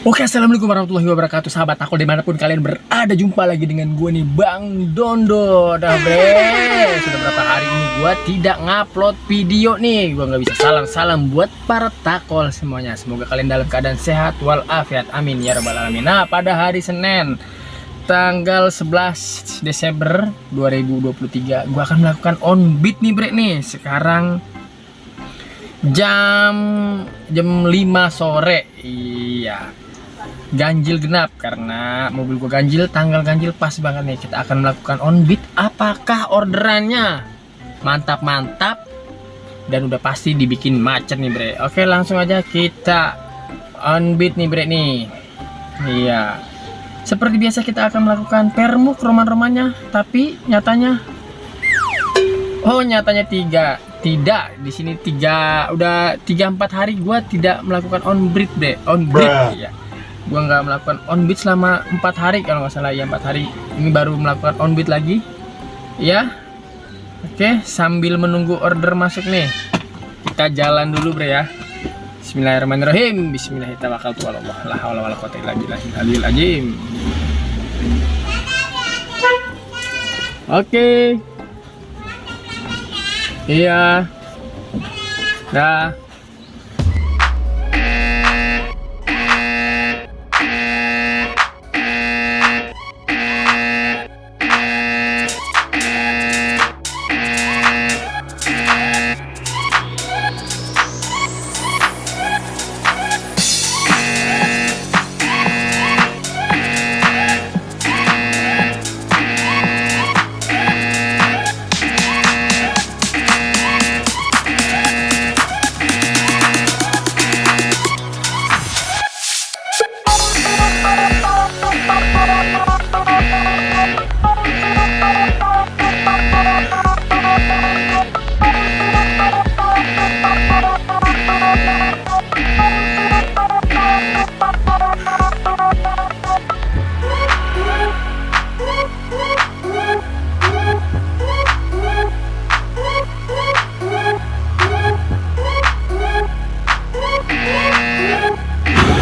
Oke, assalamualaikum warahmatullahi wabarakatuh, sahabat takol dimanapun kalian berada. Jumpa lagi dengan gue nih, Bang Dondo. Dah bre, sudah berapa hari ini gue tidak ngupload video nih. Gue nggak bisa salam buat para takol semuanya. Semoga kalian dalam keadaan sehat walafiat, amin ya rabbal alamin. Nah, pada hari Senin tanggal 11 Desember 2023 gue akan melakukan on beat nih bre nih. Sekarang jam 5 sore. Iya, ganjil genap karena mobil gua ganjil, tanggal ganjil pas banget nih. Kita akan melakukan on beat. Apakah orderannya mantap dan udah pasti dibikin macet nih bre. Oke, langsung aja kita on beat nih bre nih. Iya, seperti biasa kita akan melakukan permuk roman-romannya, tapi nyatanya tidak di sini udah 3-4 hari gua tidak melakukan on beat bre. Ya, gua nggak melakukan on beat selama 4 hari kalau nggak salah. Ya, 4 hari ini baru melakukan on beat lagi ya. Oke, sambil menunggu order masuk nih, kita jalan dulu bre ya. Bismillahirrahmanirrahim. Bismillahirrahmanirrahim. La haula wala quwwata illa billahil azim. Oke. Iya. Dah.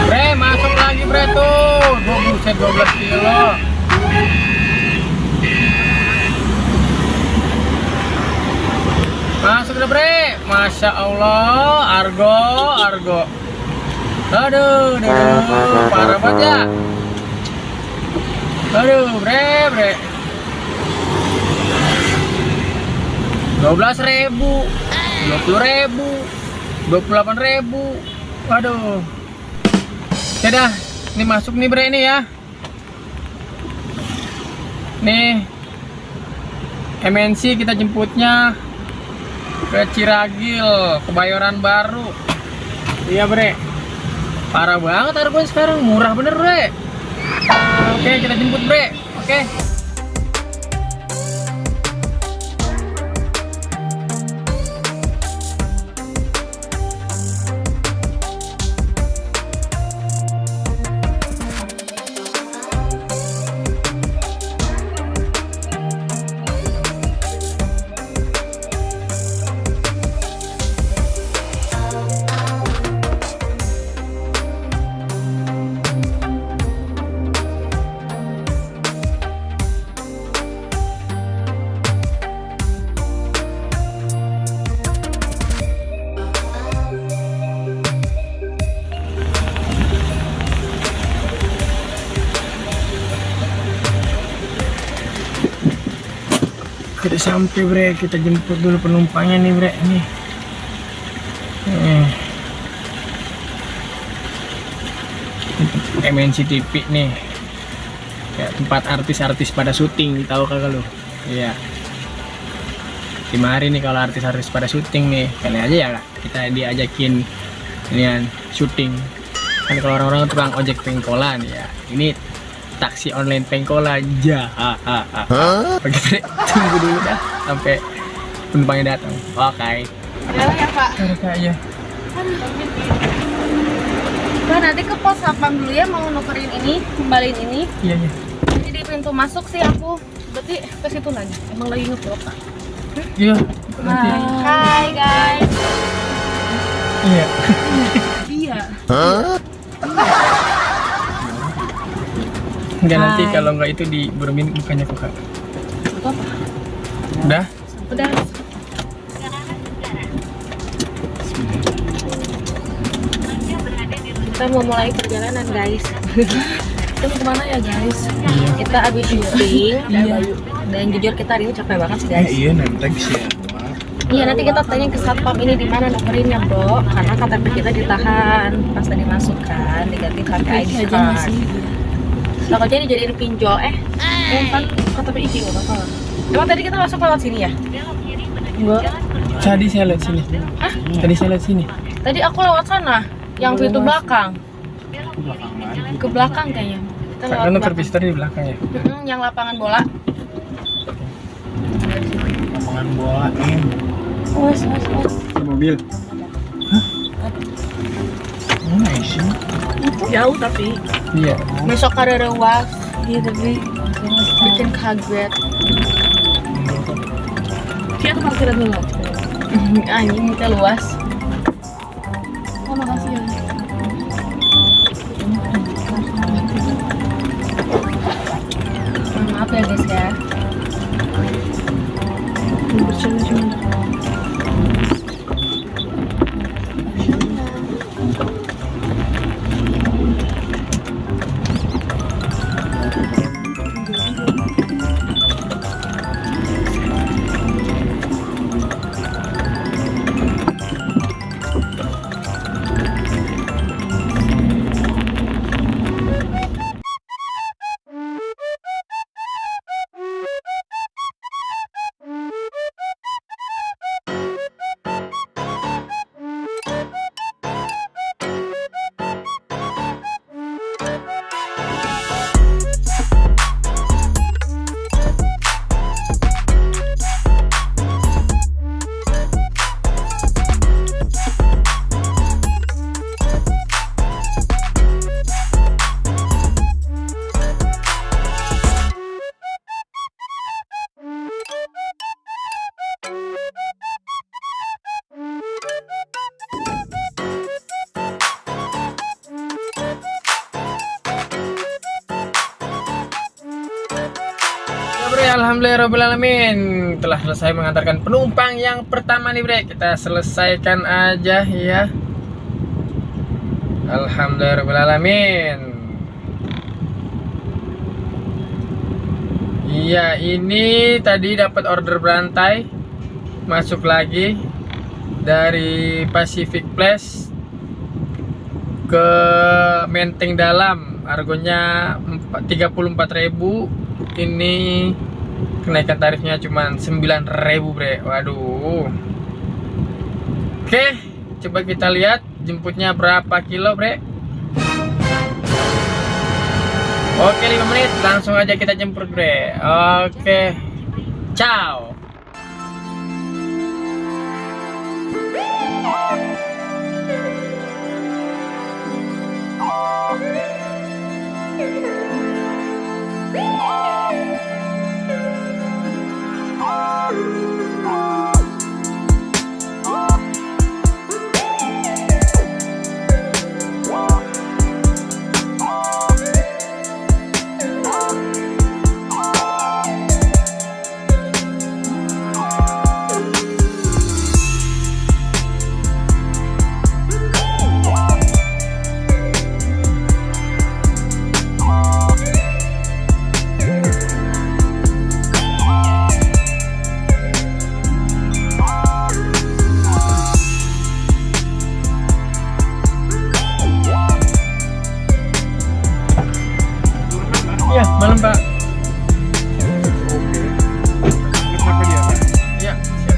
Bre, masuk lagi bre tuh. 12 kilo. Masuk udah bre. Masya Allah, argo. Aduh, parah banget ya. Aduh, bre. 12.000, 20.000, 28.000. Waduh. Ya dah, ini masuk nih bre ini ya. Nih, MNC kita jemputnya ke Ciragil, Kebayoran Baru. Iya bre, parah banget harganya sekarang, murah bener bre. Oke, kita jemput bre. Oke. Kita sampai bre, kita jemput dulu penumpangnya nih bre nih. MNC TV nih, kayak tempat artis-artis pada syuting, tahu kagak lo? Iya. Gimana nih kalau artis-artis pada syuting nih, kali aja ya kita diajakin inian syuting. Kan kalau orang-orang tukang ojek pengkolan ya, ini taksi online pengkola aja. Oke, tunggu dulu dah sampai penumpangnya datang. Oke. Jalan ya Pak. Oke aja. Pak, nanti ke pos sapam dulu ya, mau nukerin ini, kembaliin ini. Iya. Nanti di pintu masuk sih aku. Berarti ke situ lagi. Emang lagi ngeblok Pak. Iya. Nanti. Hai guys. Iya. Iya. Enggak, nanti Hai. kalau nggak itu di bermin bukannya kok Kak. Itu apa? Udah? Udah. Kita mau mulai perjalanan guys. Kita mau kemana ya guys? Iya. Kita habis syuting. Iya. Dan jujur kita hari ini capek banget sih guys. Iya, nanti sih. Iya, nanti kita tanya ke satpam ini di mana nomornya bro, karena KTP kita ditahan pas tadi masuk kan, diganti pakai ID card. Takutnya dijadiin pinjol, kan KTP ID nggak apa-apa. Emang tadi kita masuk lewat sini ya? Enggak. Tadi saya lihat sini. Hah? Tadi saya lihat sini. Tadi aku lewat sana, yang pintu belakang. Ke belakang kayaknya. Kita lewat Kan belakang. terpisah di belakang ya. Yang lapangan bola. Lapangan bola Wes. mobil. Hah? Oh, nice. Jauh tapi. Iya. Besok ada rewas. Iya tapi bikin kaget. Siapa parkiran dulu? Anjing kita luas. Oh makasih ya. Maaf ya guys ya. Alhamdulillahirobbilalamin, telah selesai mengantarkan penumpang yang pertama nih bre. Kita selesaikan aja ya. Alhamdulillahirobbilalamin. Iya, ini tadi dapat order berantai, masuk lagi dari Pacific Place ke Menteng Dalam, harganya 34.000. Ini kenaikan tarifnya cuma 9.000 bre. Waduh. Oke, coba kita lihat jemputnya berapa kilo bre. Oke, 5 menit langsung aja kita jemput bre. Oke, ciao. Iya, malam Pak. Kenapa dia Pak? Iya, siap.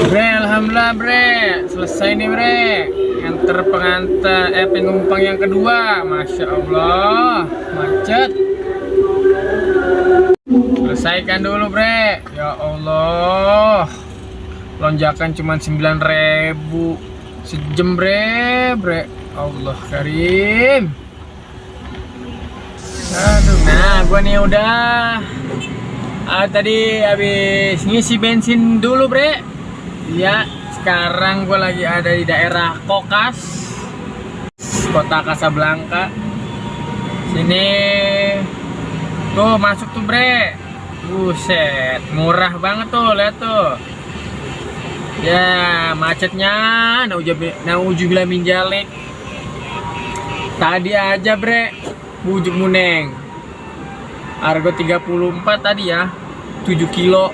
Bre, alhamdulillah bre, selesai nih bre. Enter penumpang yang kedua. Masya Allah, macet. Selesaikan dulu bre. Ya Allah, lonjakan cuma 9.000 sejam bre. Allah karim. Aduh. Nah, gua nih udah tadi habis ngisi bensin dulu bre. Ya, sekarang gue lagi ada di daerah Kokas, kota Kasablanka. Sini tuh masuk tuh bre. Buset, murah banget tuh, lihat tuh. Ya, macetnya naujubillah min dzalik. Tadi aja bre, bujuk muneng. Harga 34 tadi ya. 7 kilo,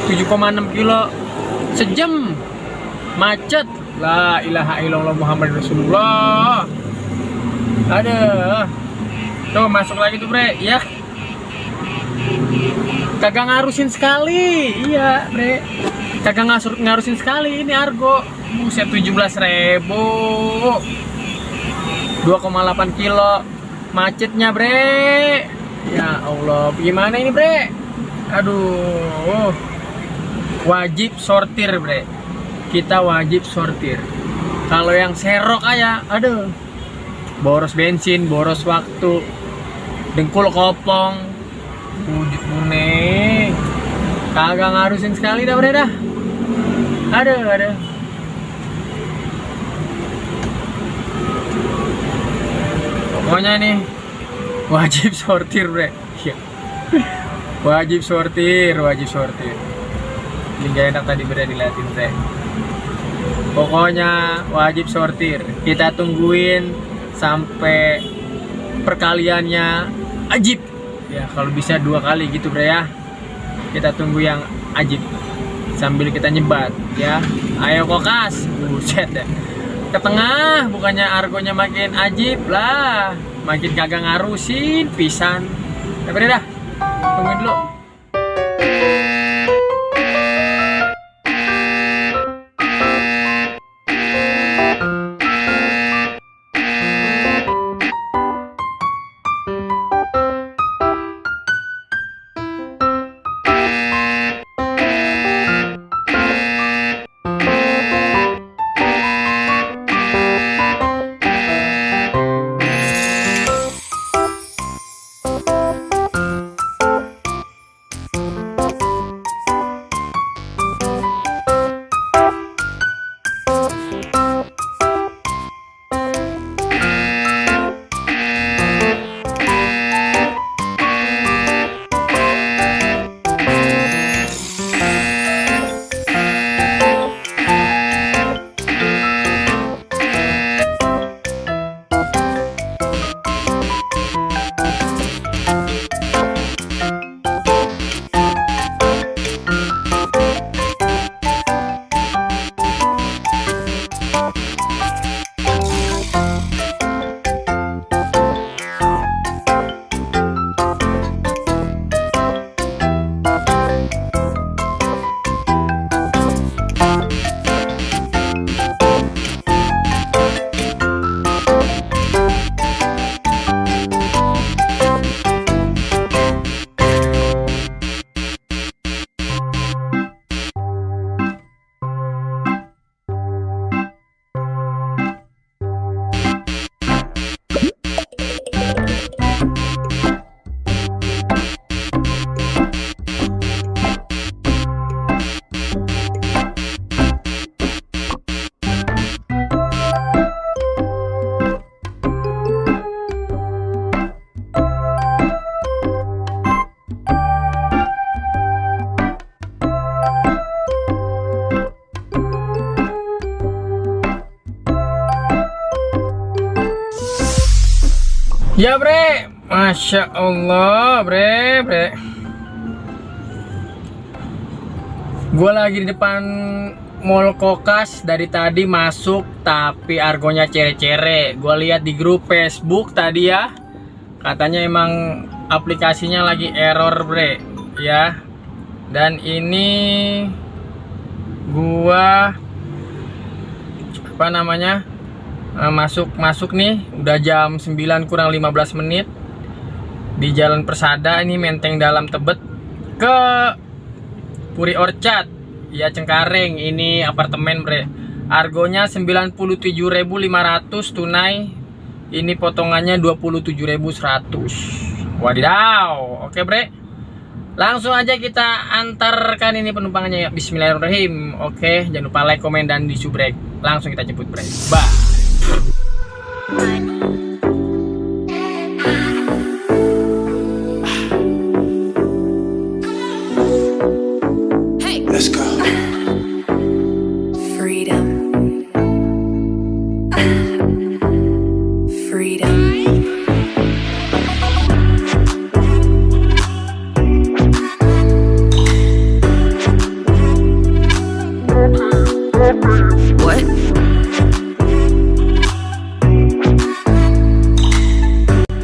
7,6 kilo sejam macet. La ilaha illallah Muhammad Rasulullah. Ada tuh masuk lagi tuh bre. Ya kagak ngarusin sekali. Iya bre, kagak ngarusin sekali. Ini argo buset 17.000, 2,8 kilo macetnya bre. Ya Allah, gimana ini bre? Aduh, wajib sortir bre. Kita wajib sortir. Kalau yang serok aja, aduh, boros bensin, boros waktu, dengkul kopong, wujud kuning, kagak ngarusin sekali dah bre dah. Aduh. Pokoknya nih wajib sortir bre. Wajib sortir. Ini gak enak tadi bre diliatin bre. Pokoknya wajib sortir. Kita tungguin sampai perkaliannya ajib. Ya kalau bisa 2 kali gitu bre ya. Kita tunggu yang ajib sambil kita nyebat ya. Ayo Kokas, buset deh. Ke tengah, bukannya argonya makin ajib lah, makin kagak ngarusin pisan. Ya bre dah, tungguin dulu. Ya bre, Masya Allah bre. Gue lagi di depan Mall Kokas dari tadi masuk, tapi argonya cere-cere. Gue lihat di grup Facebook tadi ya, katanya emang aplikasinya lagi error bre ya. Dan ini gua apa namanya masuk nih udah jam 9 kurang 15 menit di Jalan Persada, ini Menteng Dalam Tebet ke Puri Orchard ya, Cengkareng. Ini apartemen bre, harganya 97.500 tunai, ini potongannya 27.100. Wadidaw. Oke bre, langsung aja kita antarkan ini penumpangnya ya. Bismillahirrahmanirrahim. Oke, jangan lupa like, komen, dan di subrek. Langsung kita jemput bre. Bye. Let's go. Freedom. Freedom. What?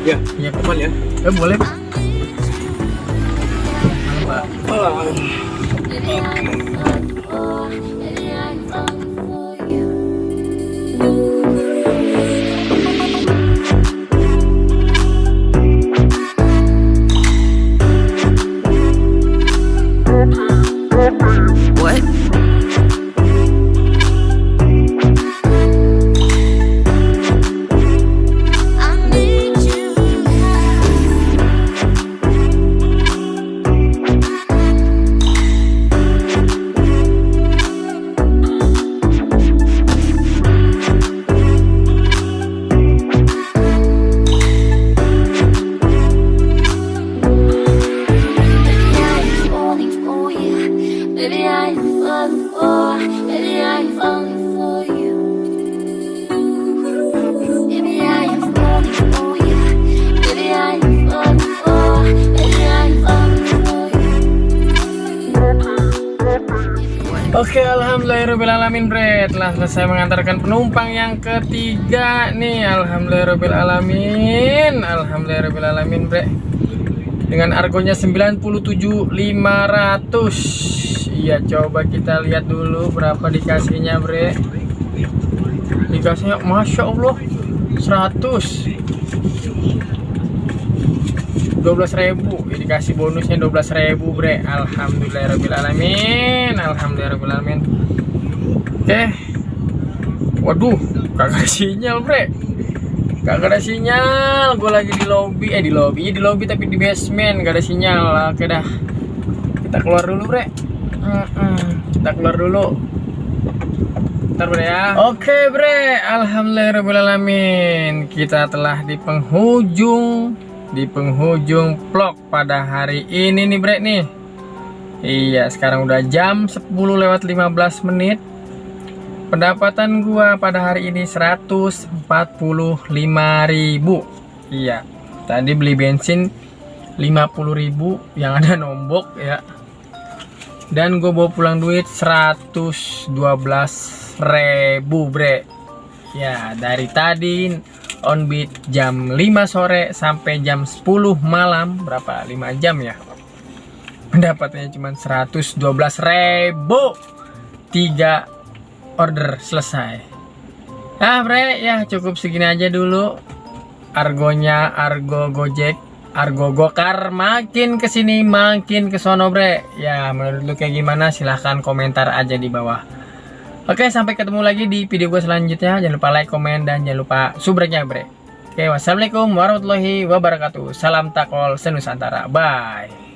Ya, Ya, aman ya. boleh. What? Baby, I'm falling for, baby, I'm falling for you. Baby, I'm falling for you. Baby, I'm falling for, baby, I'm falling for you. Oke, alhamdulillahirobbilalamin bre, telah selesai mengantarkan penumpang yang ketiga nih. Alhamdulillahirobbilalamin, alhamdulillahirobbilalamin bre, dengan argonya 97.500. Iya, coba kita lihat dulu berapa dikasihnya bre. Dikasihnya masya Allah 12.000 ya, dikasih bonusnya 12.000 bre. Alhamdulillahirobbilalamin, alhamdulillahirobbilalamin. Oke, waduh, kagak ada sinyal bre, kagak ada sinyal. Gue lagi di lobby, di lobby tapi di basement gak ada sinyal. Oke dah, kita keluar dulu bre. Kita keluar dulu. Bentar bre ya. Oke bre, alhamdulillahirobbilalamin, kita telah di penghujung vlog pada hari ini nih bre nih. Iya, sekarang udah jam 10:15 menit. Pendapatan gua pada hari ini 145.000. Iya, tadi beli bensin 50.000 yang ada nombok ya. Dan gue bawa pulang duit 112.000 bre. Ya, dari tadi on beat jam 5 sore sampai jam 10 malam, berapa? 5 jam ya. Pendapatnya cuma 112.000. 3 order selesai. Nah bre, ya cukup segini aja dulu. Argonya, argo Gojek, argo Gokar makin kesini makin kesono bre. Ya menurut lu kayak gimana? Silahkan komentar aja di bawah. Oke, sampai ketemu lagi di video gue selanjutnya. Jangan lupa like, komen, dan jangan lupa subscribe-nya bre. Oke, wassalamualaikum warahmatullahi wabarakatuh. Salam takol senusantara. Bye.